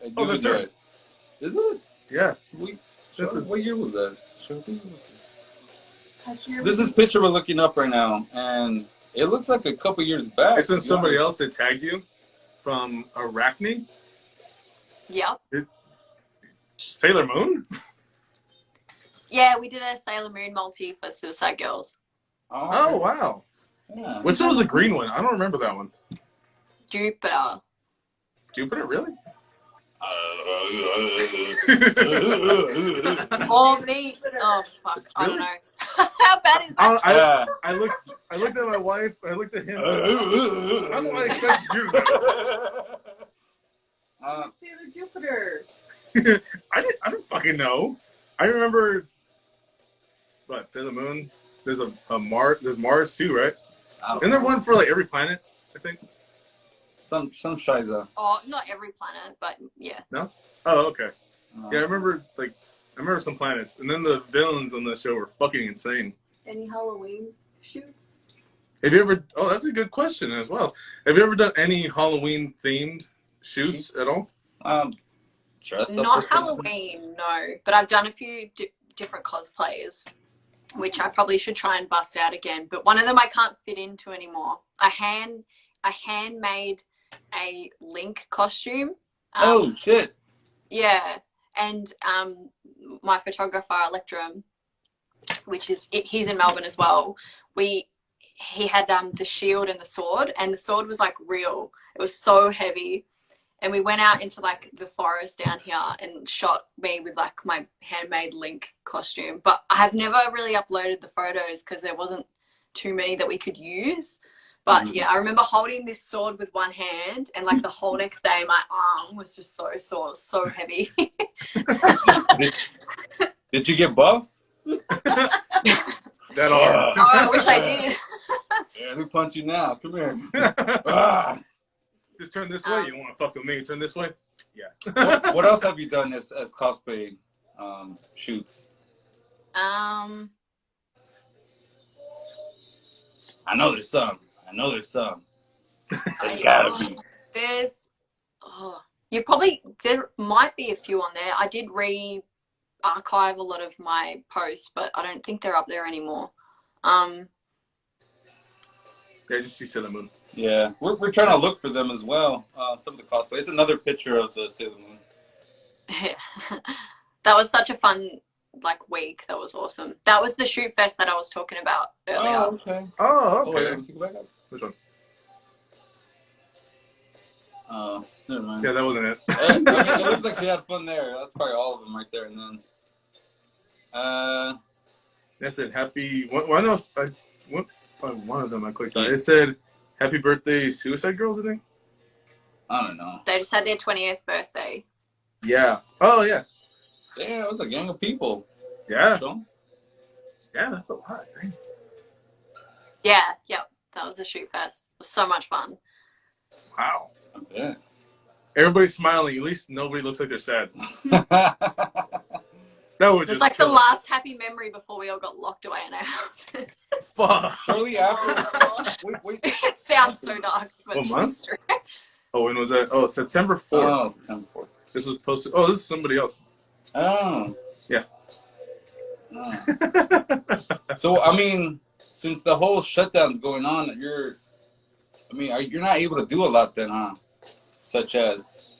I do enjoy it. Is it? Yeah. What year was that? Cashier There's this picture we're looking up right now, and it looks like a couple years back. It's from somebody else that tagged you from Arachne. Yeah. Sailor Moon? Yeah, we did a Sailor Moon multi for Suicide Girls. Oh, wow. Yeah. Which one was the green one? I don't remember that one. Jupiter. Jupiter, really? Or me. Oh, fuck. I don't know. How bad is that? I looked at my wife. I looked at him. How do I expect you to know? Sailor Jupiter. I didn't fucking know. I remember. What, Sailor Moon? There's there's Mars too, right? Isn't there one for every planet? I think. Some Shiza. Oh, not every planet, but yeah. No. Oh, okay. Yeah, I remember some planets, and then the villains on the show were fucking insane. Any Halloween shoots? Have you ever? Oh, that's a good question as well. Have you ever done any Halloween themed shoots at all? Dress up Not or something? Halloween, no. But I've done a few different cosplays, which I probably should try and bust out again. But one of them I can't fit into anymore. I handmade a Link costume. Oh shit! Yeah, and my photographer Electrum, he's in Melbourne as well. He had the shield and the sword was like real. It was so heavy, and we went out into like the forest down here and shot me with like my handmade Link costume. But I have never really uploaded the photos because there wasn't too many that we could use. But yeah, I remember holding this sword with one hand, and like the whole next day my arm was just so sore, so heavy. Did you get buff? That arm. Oh, I wish I did. Yeah, who punched you now? Come here. Ah. Just turn this way. You want to fuck with me? Turn this way. Yeah. What else have you done as cosplay shoots? I know there's some. There's gotta be. There might be a few on there. I did archive a lot of my posts, but I don't think they're up there anymore. Yeah, just see Sailor Moon. Yeah, we're trying to look for them as well. Some of the cosplay. It's another picture of the Sailor Moon. That was such a fun week. That was awesome. That was the shoot fest that I was talking about earlier. Oh, okay. Oh, Oh, wait, okay. let me take it back up. Which one? Never mind. Yeah, that wasn't it. It looks like she had fun there. That's probably all of them right there. And then, That said happy. One else? One of them I clicked on. It said happy birthday, Suicide Girls. I think. I don't know. They just had their 20th birthday. Yeah. Oh yeah. Damn, it was a gang of people. Yeah. So, Yeah, that's a lot. Man. Yeah, yep. That was a shoot fest. It was so much fun. Wow. I bet. Everybody's smiling. At least nobody looks like they're sad. That would It's just like the kill last happy memory before we all got locked away in our house. Fuck. Shortly after. Wait. It sounds so dark, but What month? it's true. Oh, when was that? Oh, September 4th. Oh, September 4th. This was posted. Oh, this is somebody else. Oh. Yeah. Oh. So, I mean, since the whole shutdown's going on, you're not able to do a lot then, huh? Such as,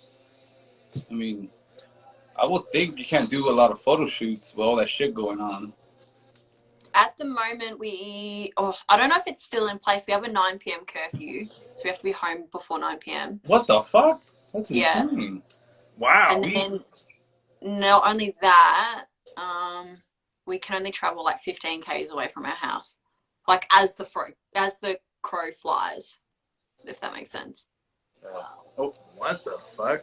I would think you can't do a lot of photo shoots with all that shit going on. At the moment, I don't know if it's still in place. We have a 9 p.m. curfew, so we have to be home before 9 p.m. What the fuck? That's Yeah. insane. Wow. And then, not only that, we can only travel 15 k's away from our house, as the crow flies, if that makes sense. Oh, what the fuck?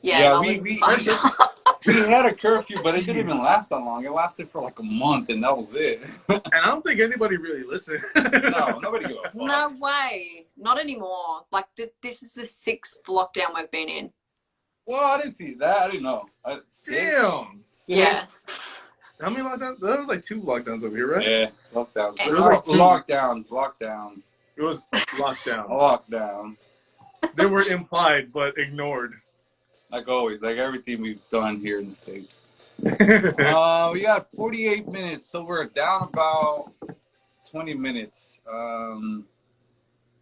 Yeah, we had a curfew, but it didn't even last that long. It lasted for a month, and that was it. And I don't think anybody really listened. No, nobody gave a fuck. No way, not anymore. This is the 6th lockdown we've been in. Well, I didn't see that. I didn't know. Damn. Six? Yeah. How many lockdowns? There was 2 lockdowns over here, right? Yeah, lockdowns. It was 2. Lockdowns. It was lockdowns. Lockdown. They were implied, but ignored. Like always, like everything we've done here in the States. We got 48 minutes, so we're down about 20 minutes.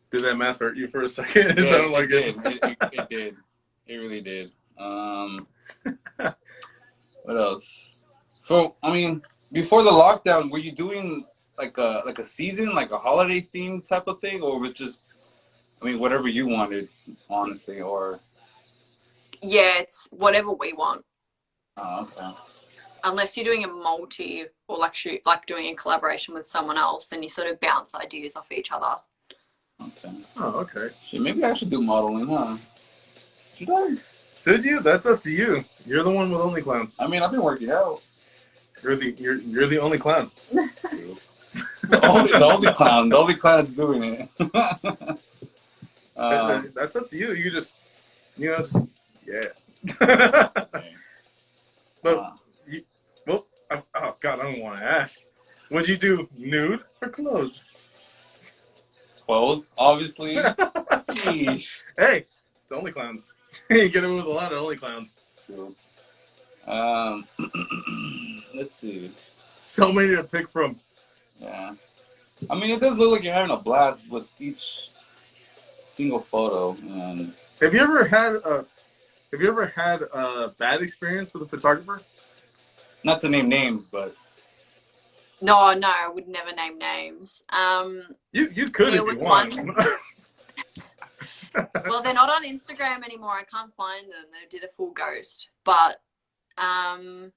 Did that math hurt you for a second? It Yeah, sounded like it did. It did. It really did. What else? So, before the lockdown, were you doing like a season, like a holiday theme type of thing, or was just, whatever you wanted, honestly, or? Yeah, it's whatever we want. Oh, okay. Unless you're doing a multi or doing a collaboration with someone else, then you sort of bounce ideas off each other. Okay. Oh, okay. Shit, maybe I should do modeling, huh? Should I? Should you? That's up to you. You're the one with only clowns. I've been working out. You're the only clown. The only clown. The only clown's doing it. That's up to you. You just yeah. But well, Oh God, I don't want to ask. Would you do nude or clothed? Clothes, obviously. Sheesh. Hey, it's only clowns. You get away with a lot of only clowns. True. Let's see. So many to pick from. Yeah. I mean, it does look like you're having a blast with each single photo. And Have you ever had a bad experience with a photographer? not to name names, but No, I would never name names. You could there if was you want. Well, they're not on Instagram anymore. I can't find them. They did a full ghost. But I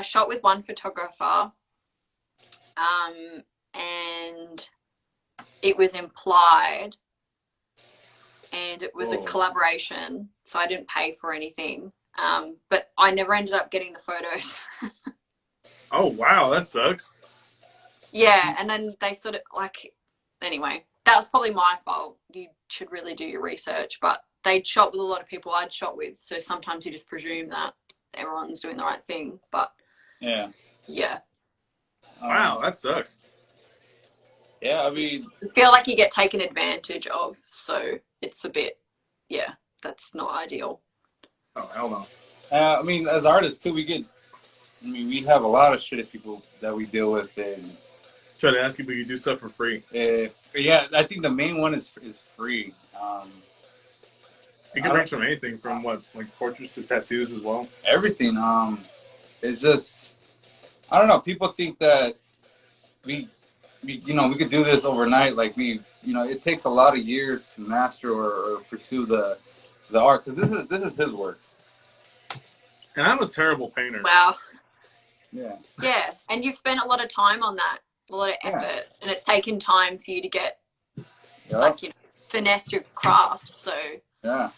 shot with one photographer, and it was implied, and it was a collaboration, so I didn't pay for anything. But I never ended up getting the photos. Oh wow, that sucks. Yeah, and then they sort of like, anyway, that was probably my fault. You should really do your research, but they'd shot with a lot of people I'd shot with, so sometimes you just presume that everyone's doing the right thing, but yeah. Wow, that sucks. Yeah, I mean, I feel like you get taken advantage of, so it's a bit, yeah, that's not ideal. Oh hell no. I mean, as artists too, we have a lot of shitty people that we deal with, and Try to ask you, but you do stuff for free. yeah, I think the main one is free. It can range from anything from what, like portraits to tattoos as well. Everything. It's just, I don't know. People think that we could do this overnight. Like it takes a lot of years to master or pursue the art, because this is his work. And I'm a terrible painter. Wow. Yeah. Yeah, and you've spent a lot of time on that, a lot of effort, and it's taken time for you to get, like, finesse your craft, so. Yeah.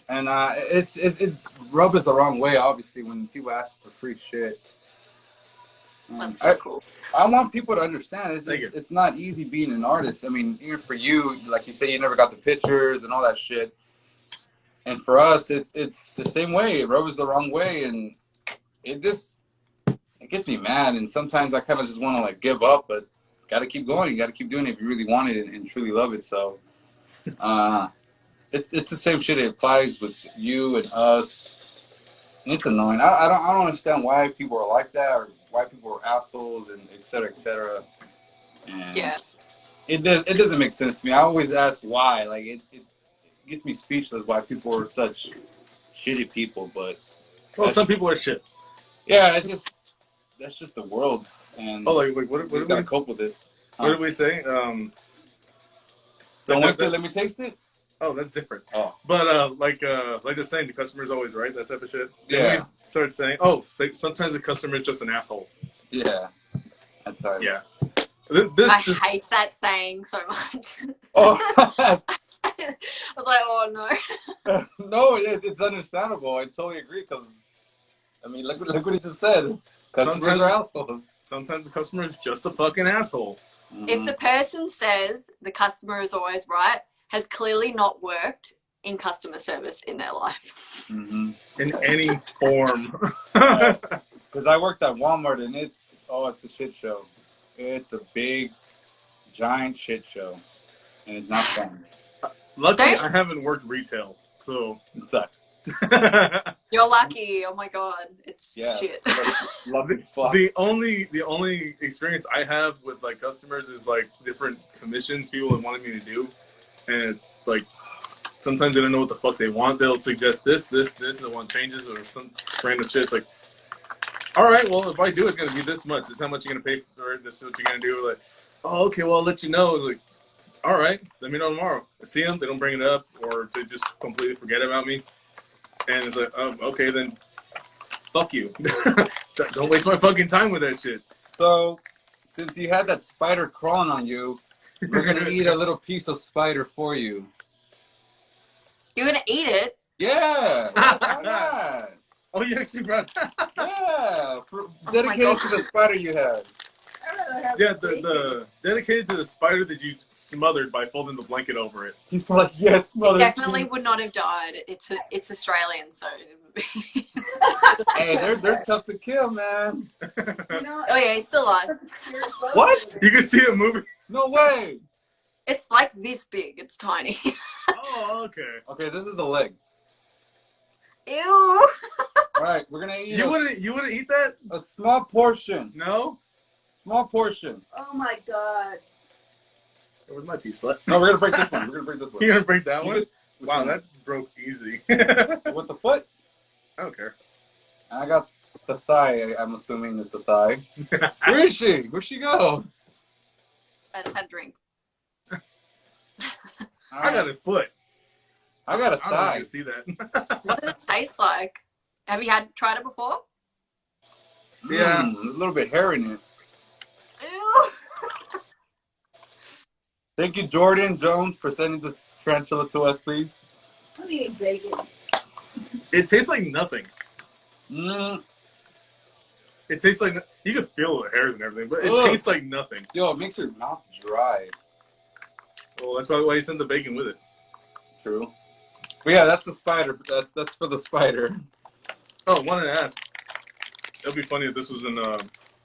And it rubs us the wrong way, obviously, when people ask for free shit. That's so cool. I want people to understand it's not easy being an artist. I mean, even for you, like you say, you never got the pictures and all that shit. And for us, it's the same way. It rubs us the wrong way, and it gets me mad. And sometimes I kind of just want to like give up, but got to keep going. You got to keep doing it if you really want it and truly love it. So, it's the same shit. It applies with you and us. And it's annoying. I don't understand why people are like that, or why people are assholes, and et cetera, et cetera. And yeah, it doesn't make sense to me. I always ask why. Like it gets me speechless why people are such shitty people. But some people are shit. Yeah, that's just the world, and like what we just gotta cope with it. What did we say? Don't waste it. Let me taste it. Oh, that's different. Oh, but like the saying, the customer's always right. That type of shit. Yeah. We started saying, sometimes the customer is just an asshole. yeah, that's right. Yeah. I hate that saying so much. Oh, I was like, oh no. no, it's understandable. I totally agree, because I mean, look what he just said. Customers are assholes. Sometimes the customer is just a fucking asshole. Mm-hmm. If the person says the customer is always right, has clearly not worked in customer service in their life. Mm-hmm. In any form. Because I worked at Walmart, and it's a shit show. It's a big, giant shit show, and it's not fun. Luckily, I haven't worked retail, so it sucks. You're lucky. Oh my god, it's shit. Love it. The only experience I have with like customers is like different commissions people have wanted me to do, and it's like sometimes they don't know what the fuck they want. They'll suggest this, and want changes or some random shit. It's like, all right, well, if I do, it's gonna be this much. This is how much you're gonna pay for it. This is what you're gonna do. Like, oh, okay, well, I'll let you know. It's like, all right, let me know tomorrow. I see them, they don't bring it up, or they just completely forget about me. And it's like, okay, then fuck you. Don't waste my fucking time with that shit. So, since you had that spider crawling on you, we're gonna eat a little piece of spider for you. You're gonna eat it? Yeah. Why not? Oh, you actually brought that? Yeah. Dedicated to the spider you had. Yeah, the dedicated to the spider that you smothered by folding the blanket over it. He's probably like, yes, It mother. definitely would not have died. It's Australian, so. Hey, they're tough to kill, man. Oh yeah, he's still alive. What? You can see it moving. No way. It's like this big. It's tiny. Oh, okay. Okay, this is the leg. Ew. All right, we're gonna eat. You wouldn't eat that? a small portion. No. Small portion. Oh my god. Where's my piece left? No, we're gonna break this one. We're gonna break this one. You're gonna break that You one? good? Which Wow, one? that broke easy. With the foot. I don't care. And I got the thigh. I'm assuming it's the thigh. Where is she? Where'd she go? I just had a drink. I got a foot. I got a I don't thigh. want to see that. What does it taste like? Have you tried it before? Yeah. There's a little bit hair in it. Ew. Thank you, Jordan Jones, for sending this tarantula to us, please. I'm eating bacon. It tastes like nothing. Mm. It tastes like you can feel the hairs and everything, but it Ugh. tastes like nothing. Yo, it makes your mouth dry. Well, that's why you send the bacon with it. True. But yeah, that's the spider. That's for the spider. Oh, wanted to ask. It'd be funny if this was in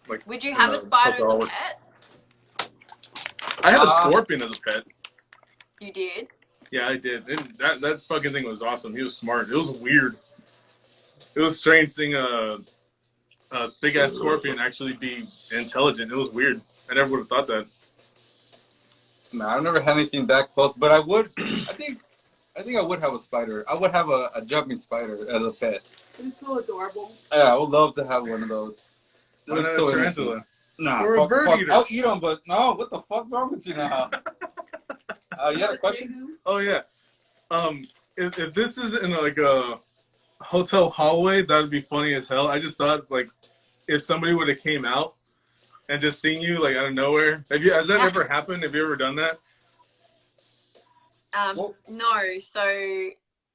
like. Would you have a spider as a pet? I had a scorpion as a pet. You did? Yeah, I did. That fucking thing was awesome. He was smart. It was weird. It was strange seeing a big ass scorpion actually be intelligent. It was weird. I never would have thought that. No, I've never had anything that close, but I would. I think I would have a spider. I would have a jumping spider as a pet. It's so adorable. Yeah, I would love to have one of those. Why not So a innocent. tarantula? Nah, Or a bird eater. I'll eat them, but no. What the fuck's wrong with you now? You had a question? Oh yeah. If this is in like a hotel hallway, that'd be funny as hell. I just thought like if somebody would have came out and just seen you like out of nowhere. Has that ever happened? Have you ever done that? No. So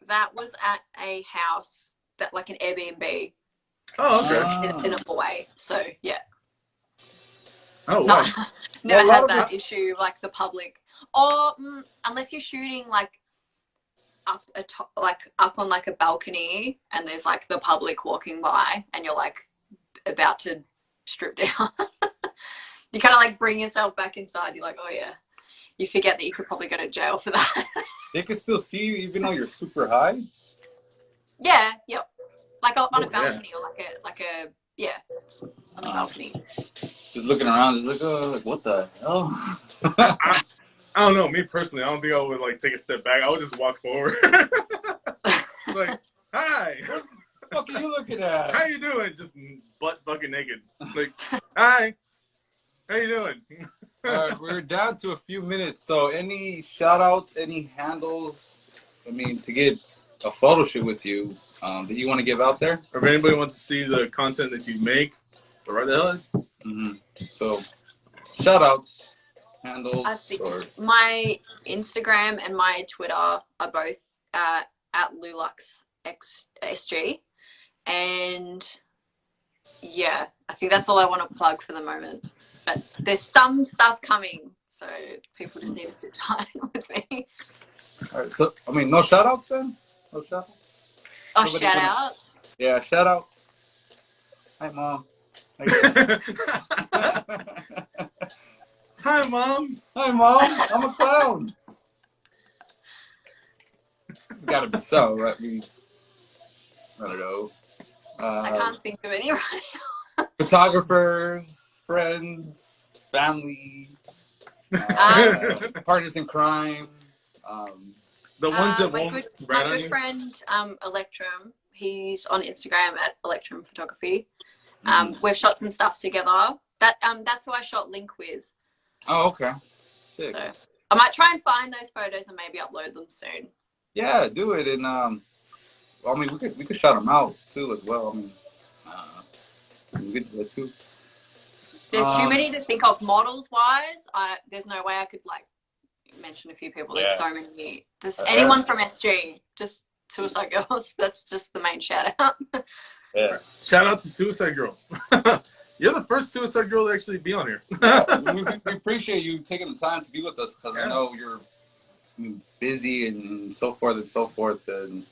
that was at a house that like an Airbnb Oh, okay. in a hallway. So yeah. Oh wow. Never Well, had that issue like the public. Or unless you're shooting like up on like a balcony and there's like the public walking by and you're like about to strip down. You kind of like bring yourself back inside. You're like, oh yeah. You forget that you could probably go to jail for that. They can still see you even though you're super high. Yeah. Yep. Like on Oh, a balcony or on a balcony. Just looking around, just like, oh, like what the hell? I don't know. Me personally, I don't think I would like take a step back. I would just walk forward. Like, hi. What the fuck are you looking at? How you doing? Just butt fucking naked. Like, hi. How you doing? We're down to a few minutes, so any shout outs, any handles, I mean, to get a photo shoot with you that you want to give out there? Or if anybody wants to see the content that you make, go right ahead. Mm-hmm. So, shout outs, handles, I think or... my Instagram and my Twitter are both at Lou Lux SG. And yeah, I think that's all I want to plug for the moment. But there's some stuff coming, so people just need to sit tight with me. All right, so, I mean, no shout outs then? No shout outs? Oh, shout outs. Yeah, shout outs. Hi, Mom. Hi, Mom. Hi, Mom. I'm a clown. It's got to be so, right? I don't know. I can't think of any right now. Photographers, friends, family, partners in crime. The ones that my won't good rat on you. friend Electrum, he's on Instagram at Electrum Photography. We've shot some stuff together. That's who I shot Link with. Oh, okay. Sick. So I might try and find those photos and maybe upload them soon. Yeah, do it. And I mean, we could shout them out too as well. I mean, we could do that too. There's too many to think of models wise. There's no way I could like mention a few people. There's so many. Just anyone from SG, just Suicide Girls. That's just the main shout out. Yeah. Shout out to Suicide Girls. You're the first suicide girl to actually be on here. we appreciate you taking the time to be with us because I know you're busy and so forth and so forth. And,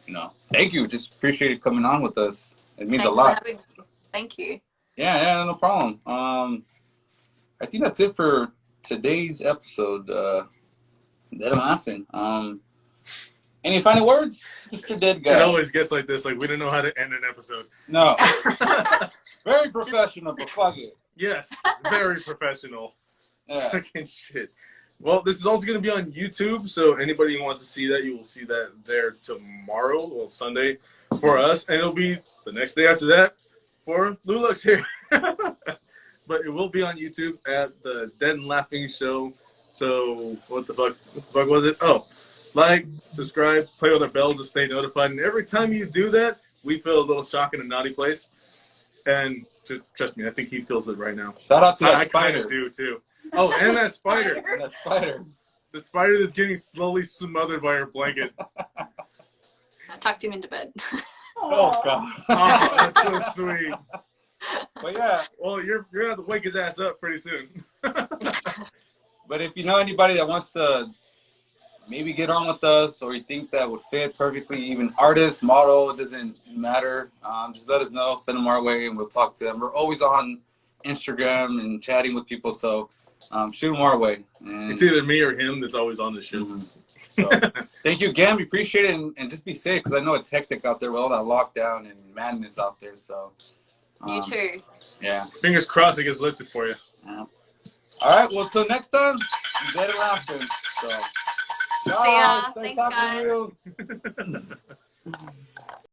you know, thank you. Just appreciate you coming on with us. It means a lot. For having me. Thank you. Yeah, no problem. I think that's it for today's episode. Dead and Laughing. Any final words, Mr. Dead Guy? It always gets like this. Like, we didn't know how to end an episode. No. Very professional, but fuck it. Yes, very professional. Yeah. Fucking shit. Well, this is also going to be on YouTube, so anybody who wants to see that, you will see that there tomorrow, well, Sunday, for us, and it'll be the next day after that for Lou Lux here. But it will be on YouTube at the Dead and Laughing Show. So, what the fuck was it? Oh, like, subscribe, play with our bells to stay notified, and every time you do that, we feel a little shock in a naughty place. And trust me, I think he feels it right now. Shout out to that I spider. kind of do, too. Oh, and that spider. That spider. The spider that's getting slowly smothered by her blanket. I tucked him into bed. Oh, God. Oh, that's so sweet. But yeah. Well, you're going to have to wake his ass up pretty soon. But if you know anybody that wants to maybe get on with us or you think that would fit perfectly, even artist, model, it doesn't matter. Just let us know. Send them our way and we'll talk to them. We're always on Instagram and chatting with people, so shoot them our way. And It's either me or him that's always on the show. So thank you again. We appreciate it, and just be safe because I know it's hectic out there with all that lockdown and madness out there. So You too. Yeah. Fingers crossed it gets lifted for you. Yeah. All right. Well, till next time, Dead and Laughing. So, See ya. bye. Thanks, Stay talking to you.